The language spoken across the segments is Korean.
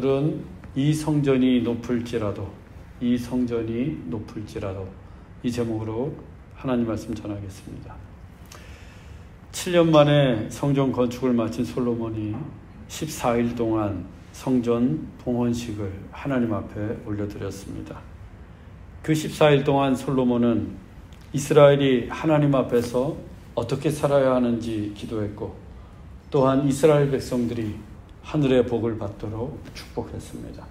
오늘은 이 성전이 높을지라도 이 제목으로 하나님 말씀 전하겠습니다. 7년 만에 성전 건축을 마친 솔로몬이 14일 동안 성전 봉헌식을 하나님 앞에 올려드렸습니다. 그 14일 동안 솔로몬은 이스라엘이 하나님 앞에서 어떻게 살아야 하는지 기도했고, 또한 이스라엘 백성들이 하늘의 복을 받도록 축복했습니다.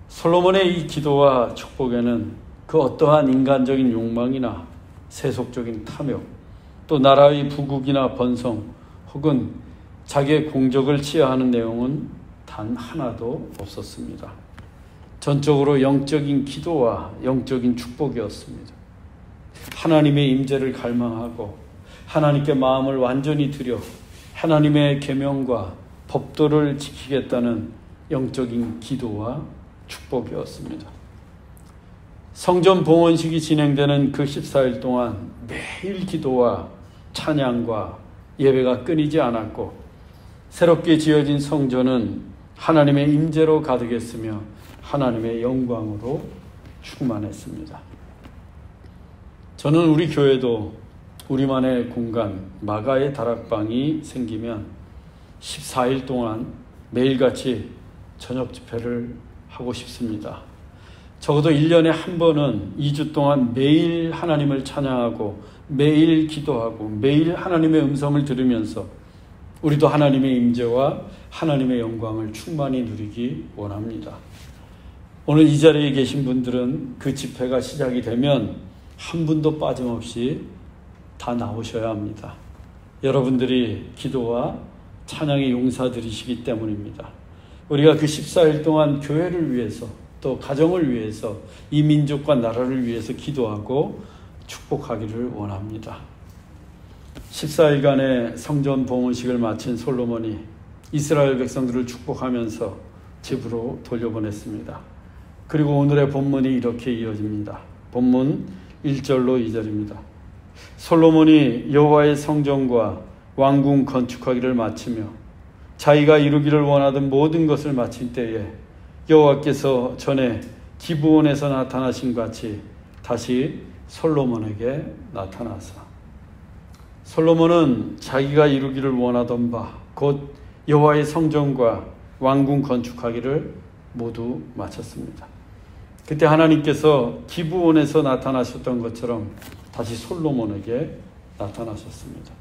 솔로몬의 이 기도와 축복에는 그 어떠한 인간적인 욕망이나 세속적인 탐욕, 또 나라의 부국이나 번성 혹은 자기의 공적을 취하하는 내용은 단 하나도 없었습니다. 전적으로 영적인 기도와 영적인 축복이었습니다. 하나님의 임재를 갈망하고 하나님께 마음을 완전히 드려 하나님의 계명과 법도를 지키겠다는 영적인 기도와 축복이었습니다. 성전 봉헌식이 진행되는 그 14일 동안 매일 기도와 찬양과 예배가 끊이지 않았고, 새롭게 지어진 성전은 하나님의 임재로 가득했으며 하나님의 영광으로 충만했습니다. 저는 우리 교회도 우리만의 공간, 마가의 다락방이 생기면 14일 동안 매일같이 저녁 집회를 하고 싶습니다. 적어도 1년에 한 번은 2주 동안 매일 하나님을 찬양하고 매일 기도하고 매일 하나님의 음성을 들으면서 우리도 하나님의 임재와 하나님의 영광을 충만히 누리기 원합니다. 오늘 이 자리에 계신 분들은 그 집회가 시작이 되면 한 분도 빠짐없이 다 나오셔야 합니다. 여러분들이 기도와 찬양의 용사들이시기 때문입니다. 우리가 그 14일 동안 교회를 위해서, 또 가정을 위해서, 이 민족과 나라를 위해서 기도하고 축복하기를 원합니다. 14일간의 성전 봉헌식을 마친 솔로몬이 이스라엘 백성들을 축복하면서 집으로 돌려보냈습니다. 그리고 오늘의 본문이 이렇게 이어집니다. 본문 1절로 2절입니다. 솔로몬이 여호와의 성전과 왕궁 건축하기를 마치며 자기가 이루기를 원하던 모든 것을 마칠 때에 여호와께서 전에 기브온에서 나타나신 같이 다시 솔로몬에게 나타나사, 솔로몬은 자기가 이루기를 원하던 바 곧 여호와의 성전과 왕궁 건축하기를 모두 마쳤습니다. 그때 하나님께서 기브온에서 나타나셨던 것처럼 다시 솔로몬에게 나타나셨습니다.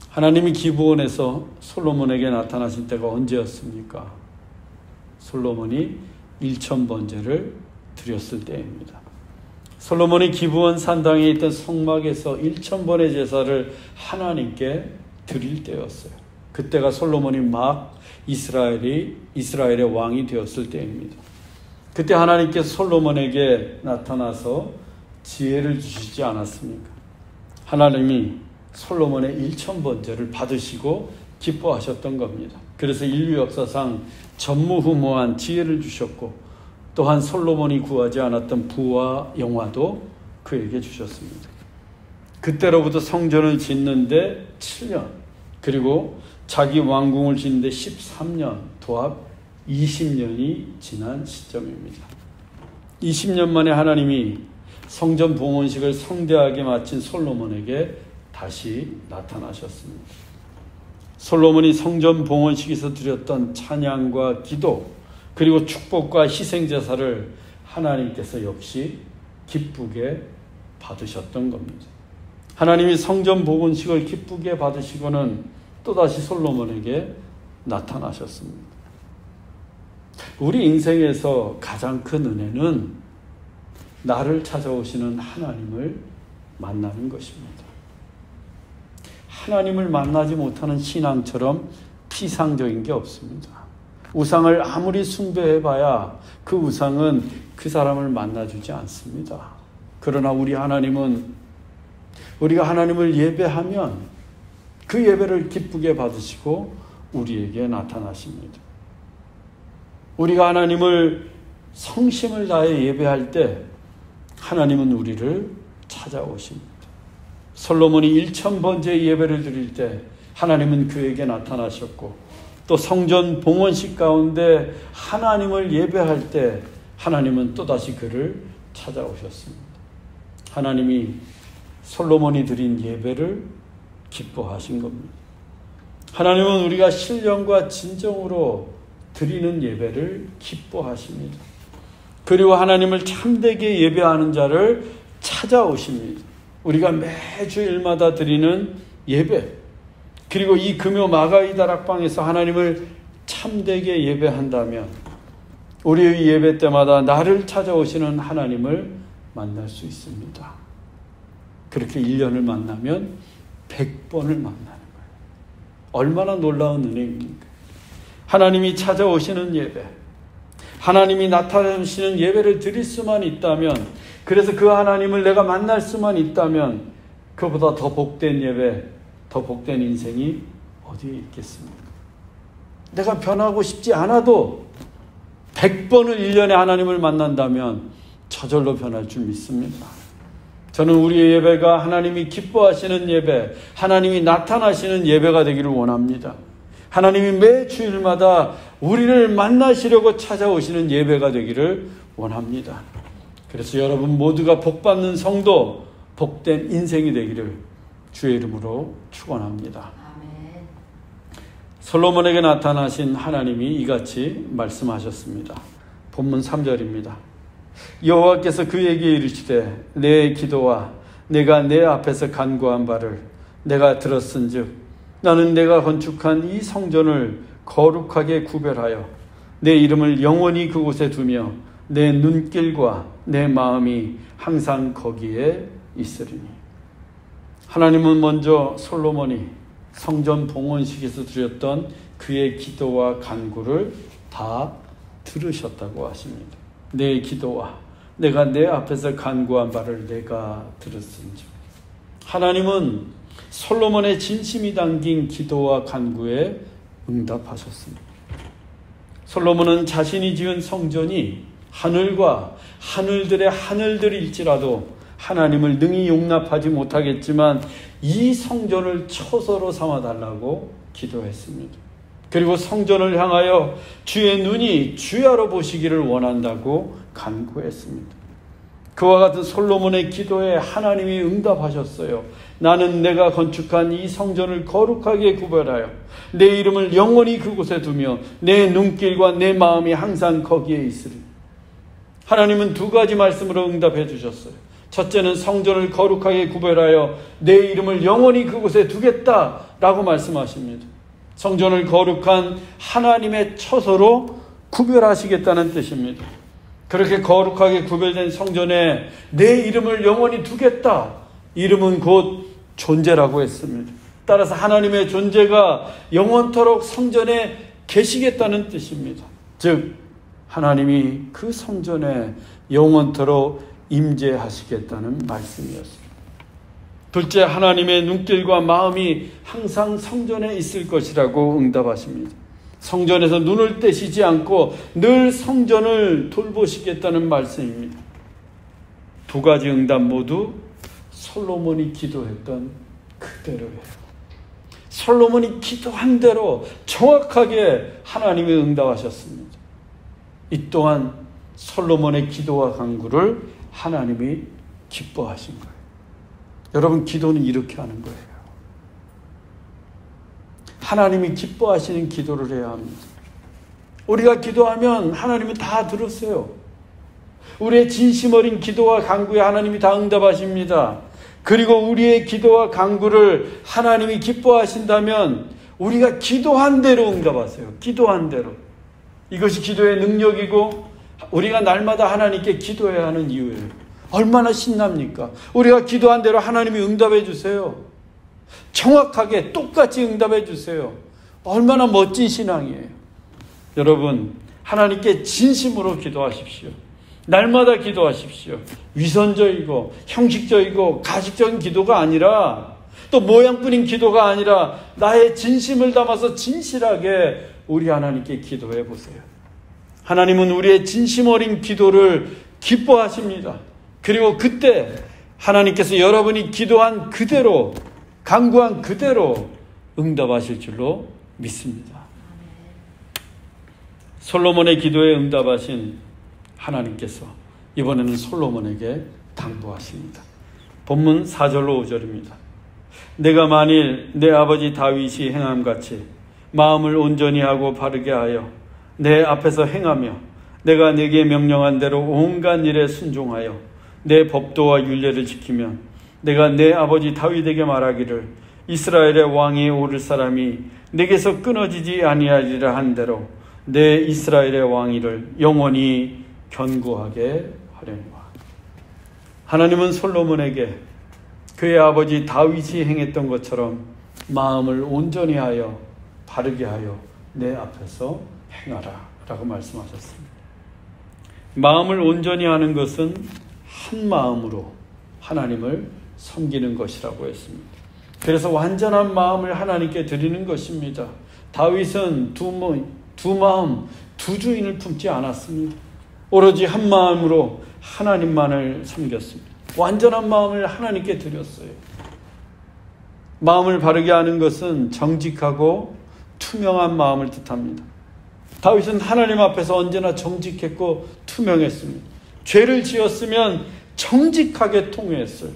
하나님이 기브온에서 솔로몬에게 나타나신 때가 언제였습니까? 솔로몬이 1000번제를 드렸을 때입니다. 솔로몬이 기브온 산당에 있던 성막에서 1000번의 제사를 하나님께 드릴 때였어요. 그때가 솔로몬이 막 이스라엘의 왕이 되었을 때입니다. 그때 하나님께서 솔로몬에게 나타나서 지혜를 주시지 않았습니까? 하나님이 솔로몬의 1000번제를 받으시고 기뻐하셨던 겁니다. 그래서 인류 역사상 전무후무한 지혜를 주셨고, 또한 솔로몬이 구하지 않았던 부와 영화도 그에게 주셨습니다. 그때로부터 성전을 짓는데 7년, 그리고 자기 왕궁을 짓는데 13년, 도합 20년이 지난 시점입니다. 20년 만에 하나님이 성전 봉헌식을 성대하게 마친 솔로몬에게 다시 나타나셨습니다. 솔로몬이 성전 봉헌식에서 드렸던 찬양과 기도, 그리고 축복과 희생제사를 하나님께서 역시 기쁘게 받으셨던 겁니다. 하나님이 성전 봉헌식을 기쁘게 받으시고는 또다시 솔로몬에게 나타나셨습니다. 우리 인생에서 가장 큰 은혜는 나를 찾아오시는 하나님을 만나는 것입니다. 하나님을 만나지 못하는 신앙처럼 피상적인 게 없습니다. 우상을 아무리 숭배해봐야 그 우상은 그 사람을 만나주지 않습니다. 그러나 우리가 하나님을 예배하면 그 예배를 기쁘게 받으시고 우리에게 나타나십니다. 우리가 하나님을 성심을 다해 예배할 때 하나님은 우리를 찾아오십니다. 솔로몬이 1000번째 예배를 드릴 때 하나님은 그에게 나타나셨고, 또 성전 봉헌식 가운데 하나님을 예배할 때 하나님은 또다시 그를 찾아오셨습니다. 하나님이 솔로몬이 드린 예배를 기뻐하신 겁니다. 하나님은 우리가 신령과 진정으로 드리는 예배를 기뻐하십니다. 그리고 하나님을 참되게 예배하는 자를 찾아오십니다. 우리가 매주일마다 드리는 예배, 그리고 이 금요 마가이 다락방에서 하나님을 참되게 예배한다면 우리의 예배 때마다 나를 찾아오시는 하나님을 만날 수 있습니다. 그렇게 1년을 만나면 100번을 만나는 거예요. 얼마나 놀라운 은혜입니까? 하나님이 찾아오시는 예배, 하나님이 나타나시는 예배를 드릴 수만 있다면, 그래서 그 하나님을 내가 만날 수만 있다면 그보다 더 복된 예배, 더 복된 인생이 어디에 있겠습니까? 내가 변하고 싶지 않아도 100번을 1년에 하나님을 만난다면 저절로 변할 줄 믿습니다. 저는 우리의 예배가 하나님이 기뻐하시는 예배, 하나님이 나타나시는 예배가 되기를 원합니다. 하나님이 매 주일마다 우리를 만나시려고 찾아오시는 예배가 되기를 원합니다. 그래서 여러분 모두가 복받는 성도, 복된 인생이 되기를 주의 이름으로 축원합니다. 아멘. 솔로몬에게 나타나신 하나님이 이같이 말씀하셨습니다. 본문 3절입니다. 여호와께서 그에게 이르시되 내 기도와 내가 내 앞에서 간구한 바를 내가 들었은즉 나는 내가 건축한 이 성전을 거룩하게 구별하여 내 이름을 영원히 그곳에 두며 내 눈길과 내 마음이 항상 거기에 있으리니. 하나님은 먼저 솔로몬이 성전 봉헌식에서 드렸던 그의 기도와 간구를 다 들으셨다고 하십니다. 내 기도와 내가 내 앞에서 간구한 바를 내가 들었은즉. 하나님은 솔로몬의 진심이 담긴 기도와 간구에 응답하셨습니다. 솔로몬은 자신이 지은 성전이 하늘과 하늘들의 하늘들일지라도 하나님을 능히 용납하지 못하겠지만 이 성전을 처소로 삼아달라고 기도했습니다. 그리고 성전을 향하여 주의 눈이 주야로 보시기를 원한다고 간구했습니다. 그와 같은 솔로몬의 기도에 하나님이 응답하셨어요. 나는 내가 건축한 이 성전을 거룩하게 구별하여 내 이름을 영원히 그곳에 두며 내 눈길과 내 마음이 항상 거기에 있으리. 하나님은 두 가지 말씀으로 응답해 주셨어요. 첫째는 성전을 거룩하게 구별하여 내 이름을 영원히 그곳에 두겠다라고 말씀하십니다. 성전을 거룩한 하나님의 처소로 구별하시겠다는 뜻입니다. 그렇게 거룩하게 구별된 성전에 내 이름을 영원히 두겠다. 이름은 곧 존재라고 했습니다. 따라서 하나님의 존재가 영원토록 성전에 계시겠다는 뜻입니다. 즉 하나님이 그 성전에 영원토록 임재하시겠다는 말씀이었습니다. 둘째, 하나님의 눈길과 마음이 항상 성전에 있을 것이라고 응답하십니다. 성전에서 눈을 떼시지 않고 늘 성전을 돌보시겠다는 말씀입니다. 두 가지 응답 모두 솔로몬이 기도했던 그대로예요. 솔로몬이 기도한 대로 정확하게 하나님이 응답하셨습니다. 이 또한 솔로몬의 기도와 간구를 하나님이 기뻐하신 거예요. 여러분, 기도는 이렇게 하는 거예요. 하나님이 기뻐하시는 기도를 해야 합니다. 우리가 기도하면 하나님은 다 들으세요. 우리의 진심 어린 기도와 간구에 하나님이 다 응답하십니다. 그리고 우리의 기도와 간구를 하나님이 기뻐하신다면 우리가 기도한 대로 응답하세요. 기도한 대로. 이것이 기도의 능력이고 우리가 날마다 하나님께 기도해야 하는 이유예요. 얼마나 신납니까? 우리가 기도한 대로 하나님이 응답해 주세요. 정확하게 똑같이 응답해 주세요. 얼마나 멋진 신앙이에요. 여러분, 하나님께 진심으로 기도하십시오. 날마다 기도하십시오. 위선적이고 형식적이고 가식적인 기도가 아니라, 또 모양뿐인 기도가 아니라 나의 진심을 담아서 진실하게 우리 하나님께 기도해 보세요. 하나님은 우리의 진심 어린 기도를 기뻐하십니다. 그리고 그때 하나님께서 여러분이 기도한 그대로, 간구한 그대로 응답하실 줄로 믿습니다. 솔로몬의 기도에 응답하신 하나님께서 이번에는 솔로몬에게 당부하십니다. 본문 4절로 5절입니다. 내가 만일 내 아버지 다윗이 행함같이 마음을 온전히 하고 바르게 하여 내 앞에서 행하며 내가 네게 명령한 대로 온갖 일에 순종하여 내 법도와 율례를 지키면 내가 내 아버지 다윗에게 말하기를 이스라엘의 왕이 오를 사람이 내게서 끊어지지 아니하리라 한 대로 내 이스라엘의 왕위를 영원히 견고하게 하려니와. 하나님은 솔로몬에게 그의 아버지 다윗이 행했던 것처럼 마음을 온전히 하여 바르게 하여 내 앞에서 행하라 라고 말씀하셨습니다. 마음을 온전히 하는 것은 한 마음으로 하나님을 섬기는 것이라고 했습니다. 그래서 완전한 마음을 하나님께 드리는 것입니다. 다윗은 두 마음, 두 주인을 품지 않았습니다. 오로지 한 마음으로 하나님만을 섬겼습니다. 완전한 마음을 하나님께 드렸어요. 마음을 바르게 하는 것은 정직하고 투명한 마음을 뜻합니다. 다윗은 하나님 앞에서 언제나 정직했고 투명했습니다. 죄를 지었으면 정직하게 통회했어요.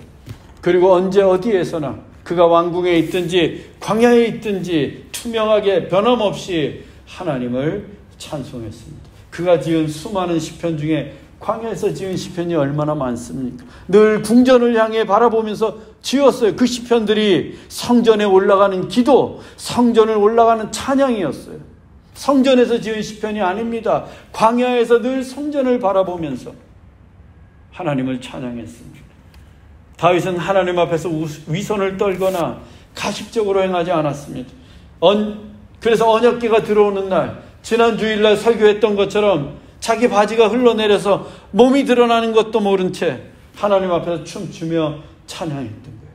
그리고 언제 어디에서나 그가 왕궁에 있든지 광야에 있든지 투명하게 변함없이 하나님을 찬송했습니다. 그가 지은 수많은 시편 중에 광야에서 지은 시편이 얼마나 많습니까? 늘 궁전을 향해 바라보면서 지었어요. 그 시편들이 성전에 올라가는 기도, 성전을 올라가는 찬양이었어요. 성전에서 지은 시편이 아닙니다. 광야에서 늘 성전을 바라보면서 하나님을 찬양했습니다. 다윗은 하나님 앞에서 위선을 떨거나 가식적으로 행하지 않았습니다. 그래서 언약궤가 들어오는 날, 지난 주일날 설교했던 것처럼 자기 바지가 흘러내려서 몸이 드러나는 것도 모른 채 하나님 앞에서 춤추며 찬양했던 거예요.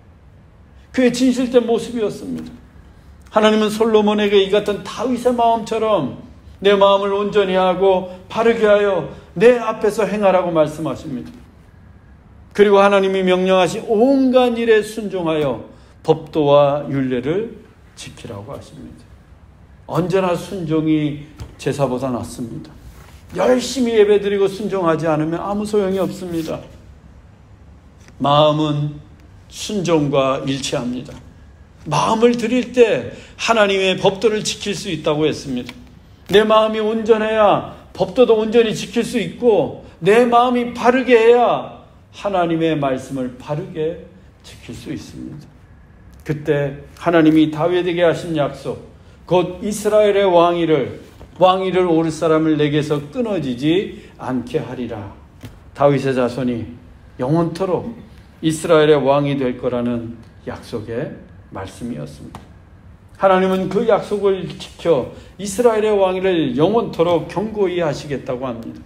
그의 진실된 모습이었습니다. 하나님은 솔로몬에게 이 같은 다윗의 마음처럼 내 마음을 온전히 하고 바르게 하여 내 앞에서 행하라고 말씀하십니다. 그리고 하나님이 명령하신 온갖 일에 순종하여 법도와 율례를 지키라고 하십니다. 언제나 순종이 제사보다 낫습니다. 열심히 예배드리고 순종하지 않으면 아무 소용이 없습니다. 마음은 순종과 일치합니다. 마음을 드릴 때 하나님의 법도를 지킬 수 있다고 했습니다. 내 마음이 온전해야 법도도 온전히 지킬 수 있고 내 마음이 바르게 해야 하나님의 말씀을 바르게 지킬 수 있습니다. 그때 하나님이 다윗에게 하신 약속, 곧 이스라엘의 왕위를 오를 사람을 내게서 끊어지지 않게 하리라. 다윗의 자손이 영원토록 이스라엘의 왕이 될 거라는 약속의 말씀이었습니다. 하나님은 그 약속을 지켜 이스라엘의 왕위를 영원토록 견고히 하시겠다고 합니다.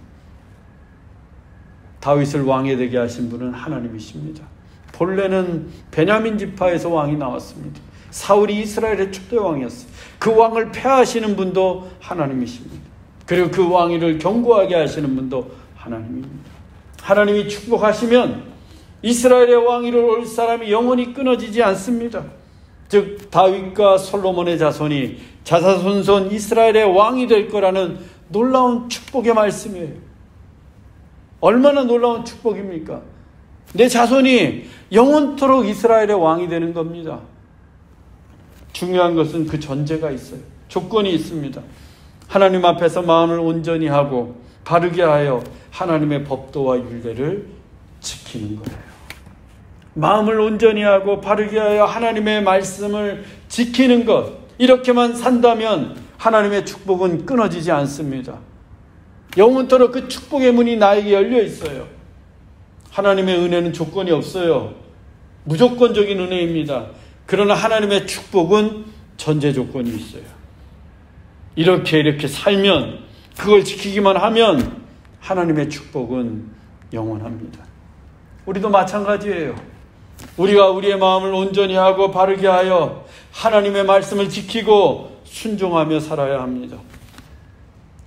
다윗을 왕이 되게 하신 분은 하나님이십니다. 본래는 베냐민 지파에서 왕이 나왔습니다. 사울이 이스라엘의 초대 왕이었어요. 그 왕을 폐하시는 분도 하나님이십니다. 그리고 그 왕위를 견고하게 하시는 분도 하나님입니다. 하나님이 축복하시면 이스라엘의 왕위를 올 사람이 영원히 끊어지지 않습니다. 즉 다윗과 솔로몬의 자손이 자자손손 이스라엘의 왕이 될 거라는 놀라운 축복의 말씀이에요. 얼마나 놀라운 축복입니까? 내 자손이 영원토록 이스라엘의 왕이 되는 겁니다. 중요한 것은 그 전제가 있어요. 조건이 있습니다. 하나님 앞에서 마음을 온전히 하고 바르게 하여 하나님의 법도와 율례를 지키는 거예요. 마음을 온전히 하고 바르게 하여 하나님의 말씀을 지키는 것, 이렇게만 산다면 하나님의 축복은 끊어지지 않습니다. 영원토록 그 축복의 문이 나에게 열려 있어요. 하나님의 은혜는 조건이 없어요. 무조건적인 은혜입니다. 그러나 하나님의 축복은 전제 조건이 있어요. 이렇게 살면, 그걸 지키기만 하면 하나님의 축복은 영원합니다. 우리도 마찬가지예요. 우리가 우리의 마음을 온전히 하고 바르게 하여 하나님의 말씀을 지키고 순종하며 살아야 합니다.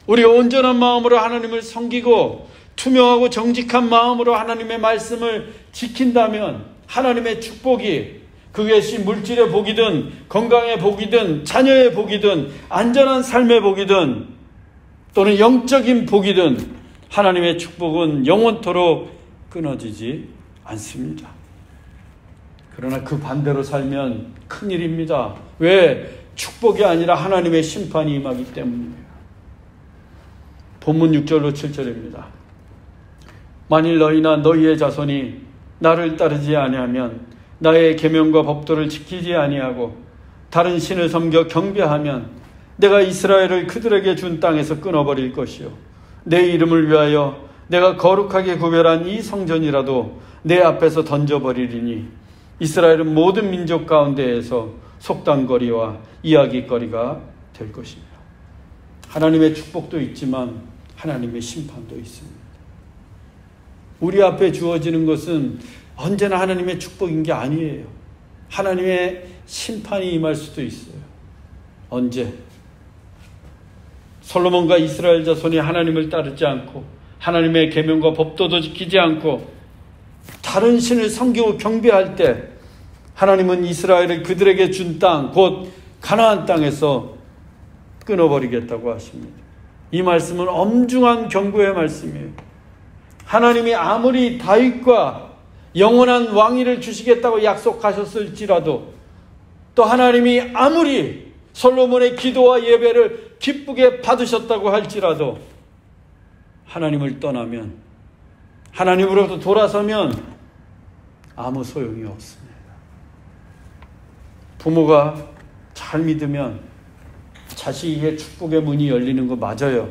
우리가 온전한 마음으로 하나님을 섬기고 투명하고 정직한 마음으로 하나님의 말씀을 지킨다면 하나님의 축복이, 그것이 물질의 복이든 건강의 복이든 자녀의 복이든 안전한 삶의 복이든 또는 영적인 복이든 하나님의 축복은 영원토록 끊어지지 않습니다. 그러나 그 반대로 살면 큰일입니다. 왜? 축복이 아니라 하나님의 심판이 임하기 때문이에요. 본문 6절로 7절입니다. 만일 너희나 너희의 자손이 나를 따르지 아니하면, 나의 계명과 법도를 지키지 아니하고 다른 신을 섬겨 경배하면 내가 이스라엘을 그들에게 준 땅에서 끊어버릴 것이요, 내 이름을 위하여 내가 거룩하게 구별한 이 성전이라도 내 앞에서 던져버리리니 이스라엘은 모든 민족 가운데에서 속담거리와 이야기거리가 될 것입니다. 하나님의 축복도 있지만 하나님의 심판도 있습니다. 우리 앞에 주어지는 것은 언제나 하나님의 축복인 게 아니에요. 하나님의 심판이 임할 수도 있어요. 언제? 솔로몬과 이스라엘 자손이 하나님을 따르지 않고 하나님의 계명과 법도도 지키지 않고 다른 신을 섬기고 경배할 때 하나님은 이스라엘을 그들에게 준 땅, 곧 가나안 땅에서 끊어버리겠다고 하십니다. 이 말씀은 엄중한 경고의 말씀이에요. 하나님이 아무리 다윗과 영원한 왕위를 주시겠다고 약속하셨을지라도, 또 하나님이 아무리 솔로몬의 기도와 예배를 기쁘게 받으셨다고 할지라도 하나님을 떠나면, 하나님으로부터 돌아서면 아무 소용이 없습니다. 부모가 잘 믿으면 자식에게 축복의 문이 열리는 거 맞아요.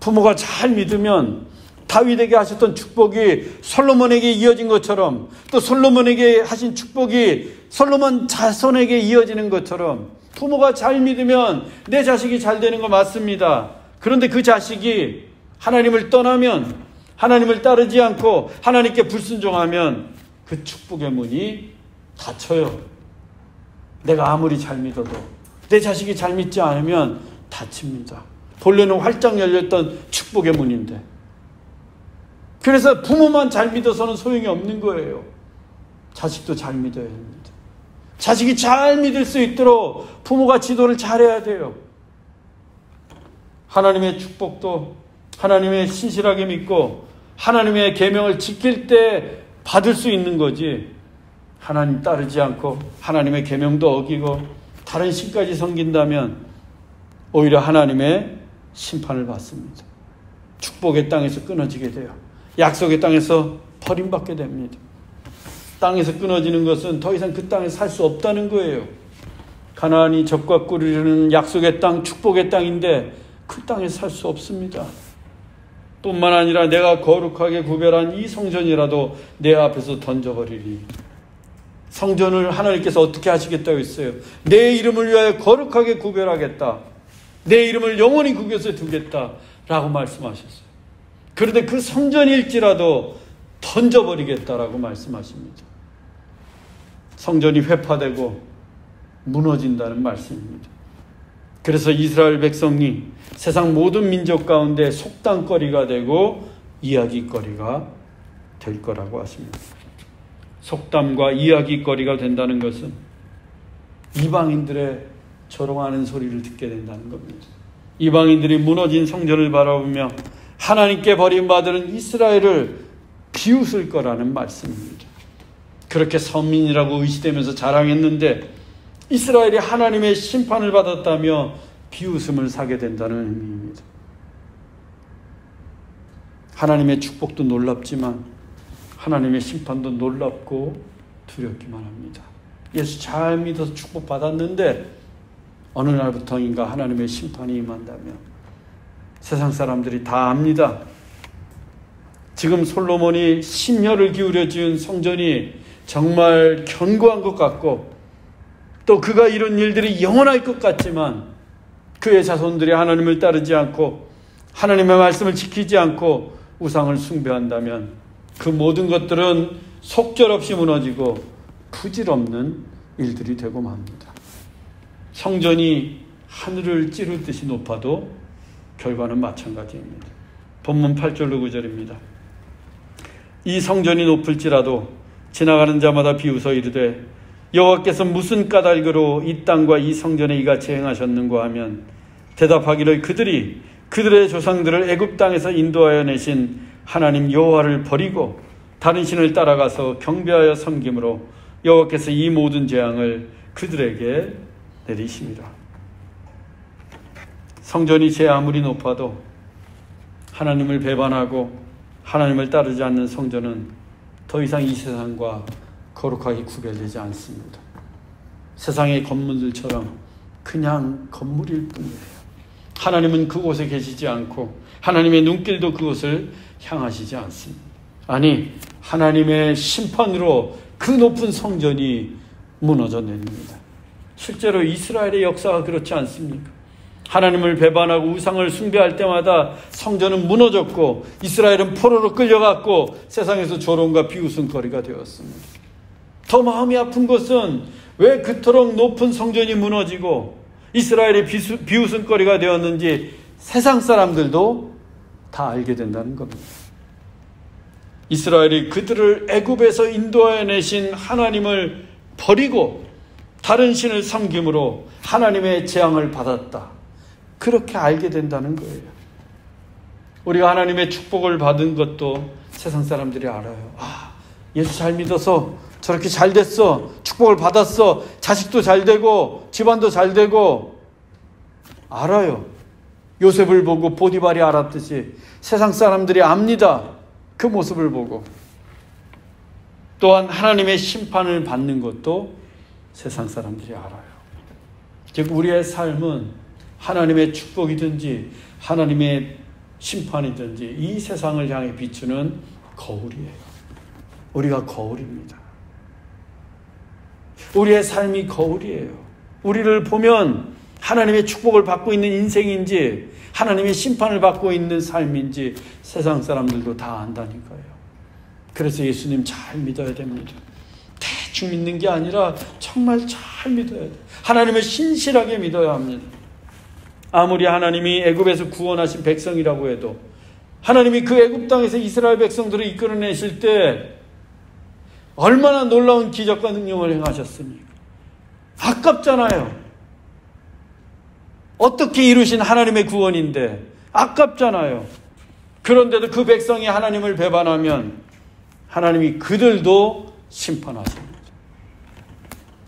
부모가 잘 믿으면 다윗에게 하셨던 축복이 솔로몬에게 이어진 것처럼, 또 솔로몬에게 하신 축복이 솔로몬 자손에게 이어지는 것처럼, 부모가 잘 믿으면 내 자식이 잘 되는 거 맞습니다. 그런데 그 자식이 하나님을 떠나면, 하나님을 따르지 않고 하나님께 불순종하면 그 축복의 문이 닫혀요. 내가 아무리 잘 믿어도 내 자식이 잘 믿지 않으면 닫힙니다. 본래는 활짝 열렸던 축복의 문인데. 그래서 부모만 잘 믿어서는 소용이 없는 거예요. 자식도 잘 믿어야 합니다. 자식이 잘 믿을 수 있도록 부모가 지도를 잘해야 돼요. 하나님의 축복도 하나님의 신실하게 믿고 하나님의 계명을 지킬 때 받을 수 있는 거지, 하나님 따르지 않고 하나님의 계명도 어기고 다른 신까지 섬긴다면 오히려 하나님의 심판을 받습니다. 축복의 땅에서 끊어지게 돼요. 약속의 땅에서 버림받게 됩니다. 땅에서 끊어지는 것은 더 이상 그 땅에 살 수 없다는 거예요. 가나안이 젖과 꿀을 이루는 약속의 땅, 축복의 땅인데 그 땅에 살 수 없습니다. 뿐만 아니라 내가 거룩하게 구별한 이 성전이라도 내 앞에서 던져버리리. 성전을 하나님께서 어떻게 하시겠다고 했어요? 내 이름을 위하여 거룩하게 구별하겠다. 내 이름을 영원히 그곳에 두겠다 라고 말씀하셨어요. 그런데 그 성전일지라도 던져버리겠다라고 말씀하십니다. 성전이 회파되고 무너진다는 말씀입니다. 그래서 이스라엘 백성이 세상 모든 민족 가운데 속담거리가 되고 이야기거리가 될 거라고 하십니다. 속담과 이야기거리가 된다는 것은 이방인들의 조롱하는 소리를 듣게 된다는 겁니다. 이방인들이 무너진 성전을 바라보며 하나님께 버림받은 이스라엘을 비웃을 거라는 말씀입니다. 그렇게 선민이라고 의시되면서 자랑했는데 이스라엘이 하나님의 심판을 받았다며 비웃음을 사게 된다는 의미입니다. 하나님의 축복도 놀랍지만 하나님의 심판도 놀랍고 두렵기만 합니다. 예수 잘 믿어서 축복받았는데 어느 날부터인가 하나님의 심판이 임한다면 세상 사람들이 다 압니다. 지금 솔로몬이 심혈을 기울여 지은 성전이 정말 견고한 것 같고 또 그가 이룬 일들이 영원할 것 같지만 그의 자손들이 하나님을 따르지 않고 하나님의 말씀을 지키지 않고 우상을 숭배한다면 그 모든 것들은 속절없이 무너지고 부질없는 일들이 되고 맙니다. 성전이 하늘을 찌를 듯이 높아도 결과는 마찬가지입니다. 본문 8절로 9절입니다. 이 성전이 높을지라도 지나가는 자마다 비웃어 이르되 여호와께서 무슨 까닭으로 이 땅과 이 성전에 이같이 행하셨는가 하면 대답하기를 그들이 그들의 조상들을 애굽 땅에서 인도하여 내신 하나님 여호와를 버리고 다른 신을 따라가서 경배하여 섬김으로 여호와께서 이 모든 재앙을 그들에게 내리십니다. 성전이 제 아무리 높아도 하나님을 배반하고 하나님을 따르지 않는 성전은 더 이상 이 세상과 거룩하게 구별되지 않습니다. 세상의 건물들처럼 그냥 건물일 뿐이에요. 하나님은 그곳에 계시지 않고 하나님의 눈길도 그곳을 향하시지 않습니다. 아니, 하나님의 심판으로 그 높은 성전이 무너져 내립니다. 실제로 이스라엘의 역사가 그렇지 않습니까? 하나님을 배반하고 우상을 숭배할 때마다 성전은 무너졌고 이스라엘은 포로로 끌려갔고 세상에서 조롱과 비웃음거리가 되었습니다. 더 마음이 아픈 것은 왜 그토록 높은 성전이 무너지고 이스라엘의 비웃음거리가 되었는지 세상 사람들도 다 알게 된다는 겁니다. 이스라엘이 그들을 애굽에서 인도하여 내신 하나님을 버리고 다른 신을 섬김으로 하나님의 재앙을 받았다. 그렇게 알게 된다는 거예요. 우리가 하나님의 축복을 받은 것도 세상 사람들이 알아요. 아, 예수 잘 믿어서 저렇게 잘 됐어. 축복을 받았어. 자식도 잘 되고 집안도 잘 되고 알아요. 요셉을 보고 보디발이 알았듯이 세상 사람들이 압니다. 그 모습을 보고. 또한 하나님의 심판을 받는 것도 세상 사람들이 알아요. 즉 우리의 삶은 하나님의 축복이든지 하나님의 심판이든지 이 세상을 향해 비추는 거울이에요. 우리가 거울입니다. 우리의 삶이 거울이에요. 우리를 보면 하나님의 축복을 받고 있는 인생인지 하나님의 심판을 받고 있는 삶인지 세상 사람들도 다 안다니까요. 그래서 예수님 잘 믿어야 됩니다. 대충 믿는 게 아니라 정말 잘 믿어야 돼요. 하나님을 신실하게 믿어야 합니다. 아무리 하나님이 애굽에서 구원하신 백성이라고 해도 하나님이 그 애굽 땅에서 이스라엘 백성들을 이끌어내실 때 얼마나 놀라운 기적과 능력을 행하셨습니까? 아깝잖아요. 어떻게 이루신 하나님의 구원인데 아깝잖아요. 그런데도 그 백성이 하나님을 배반하면 하나님이 그들도 심판하십니다.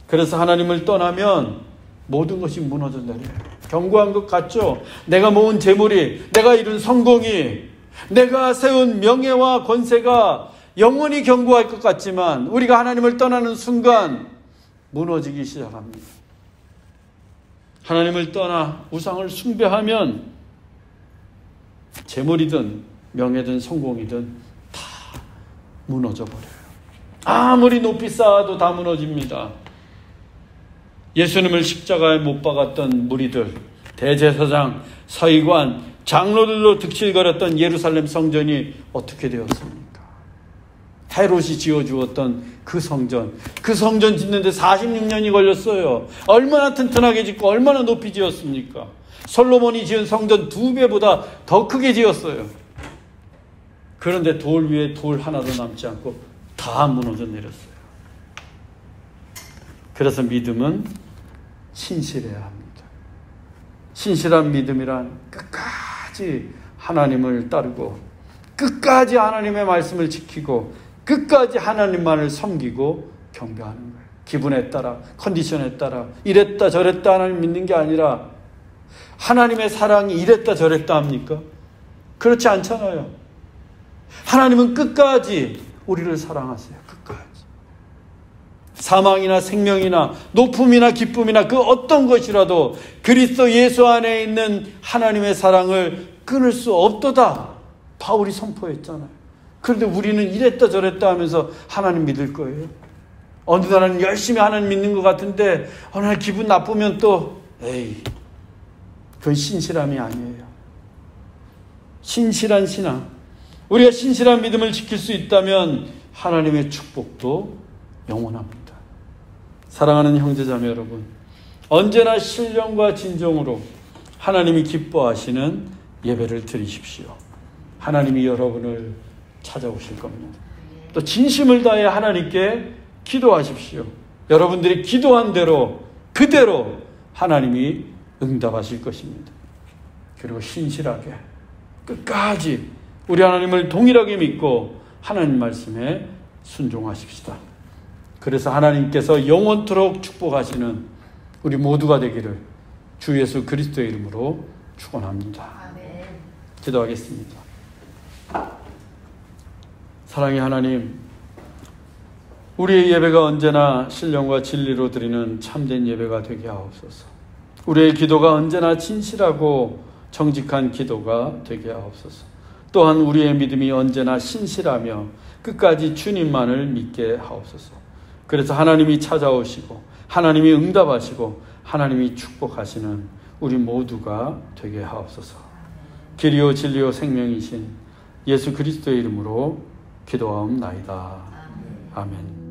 그래서 하나님을 떠나면 모든 것이 무너져 내려요. 견고한 것 같죠? 내가 모은 재물이, 내가 이룬 성공이, 내가 세운 명예와 권세가 영원히 견고할 것 같지만 우리가 하나님을 떠나는 순간 무너지기 시작합니다. 하나님을 떠나 우상을 숭배하면 재물이든 명예든 성공이든 다 무너져 버려요. 아무리 높이 쌓아도 다 무너집니다. 예수님을 십자가에 못 박았던 무리들, 대제사장, 서기관, 장로들로 득실거렸던 예루살렘 성전이 어떻게 되었습니까? 헤롯이 지어주었던 그 성전 짓는데 46년이 걸렸어요. 얼마나 튼튼하게 짓고 얼마나 높이 지었습니까? 솔로몬이 지은 성전 2배보다 더 크게 지었어요. 그런데 돌 위에 돌 하나도 남지 않고 다 무너져 내렸어요. 그래서 믿음은 신실해야 합니다. 신실한 믿음이란 끝까지 하나님을 따르고 끝까지 하나님의 말씀을 지키고 끝까지 하나님만을 섬기고 경배하는 거예요. 기분에 따라, 컨디션에 따라 이랬다 저랬다 하나님 믿는 게 아니라 하나님의 사랑이 이랬다 저랬다 합니까? 그렇지 않잖아요. 하나님은 끝까지 우리를 사랑하세요. 끝까지. 사망이나 생명이나 높음이나 기쁨이나 그 어떤 것이라도 그리스도 예수 안에 있는 하나님의 사랑을 끊을 수 없도다. 바울이 선포했잖아요. 그런데 우리는 이랬다 저랬다 하면서 하나님 믿을 거예요. 어느 날은 열심히 하나님 믿는 것 같은데 어느 날 기분 나쁘면 또 그건 신실함이 아니에요. 신실한 신앙. 우리가 신실한 믿음을 지킬 수 있다면 하나님의 축복도 영원합니다. 사랑하는 형제자매 여러분, 언제나 신령과 진정으로 하나님이 기뻐하시는 예배를 드리십시오. 하나님이 여러분을 찾아오실 겁니다. 또 진심을 다해 하나님께 기도하십시오. 여러분들이 기도한 대로 그대로 하나님이 응답하실 것입니다. 그리고 신실하게 끝까지 우리 하나님을 동일하게 믿고 하나님 말씀에 순종하십시다. 그래서 하나님께서 영원토록 축복하시는 우리 모두가 되기를 주 예수 그리스도의 이름으로 축원합니다. 아멘. 기도하겠습니다. 사랑의 하나님, 우리의 예배가 언제나 신령과 진리로 드리는 참된 예배가 되게 하옵소서. 우리의 기도가 언제나 진실하고 정직한 기도가 되게 하옵소서. 또한 우리의 믿음이 언제나 신실하며 끝까지 주님만을 믿게 하옵소서. 그래서 하나님이 찾아오시고 하나님이 응답하시고 하나님이 축복하시는 우리 모두가 되게 하옵소서. 길이요 진리요 생명이신 예수 그리스도의 이름으로 기도하옵나이다. 아멘.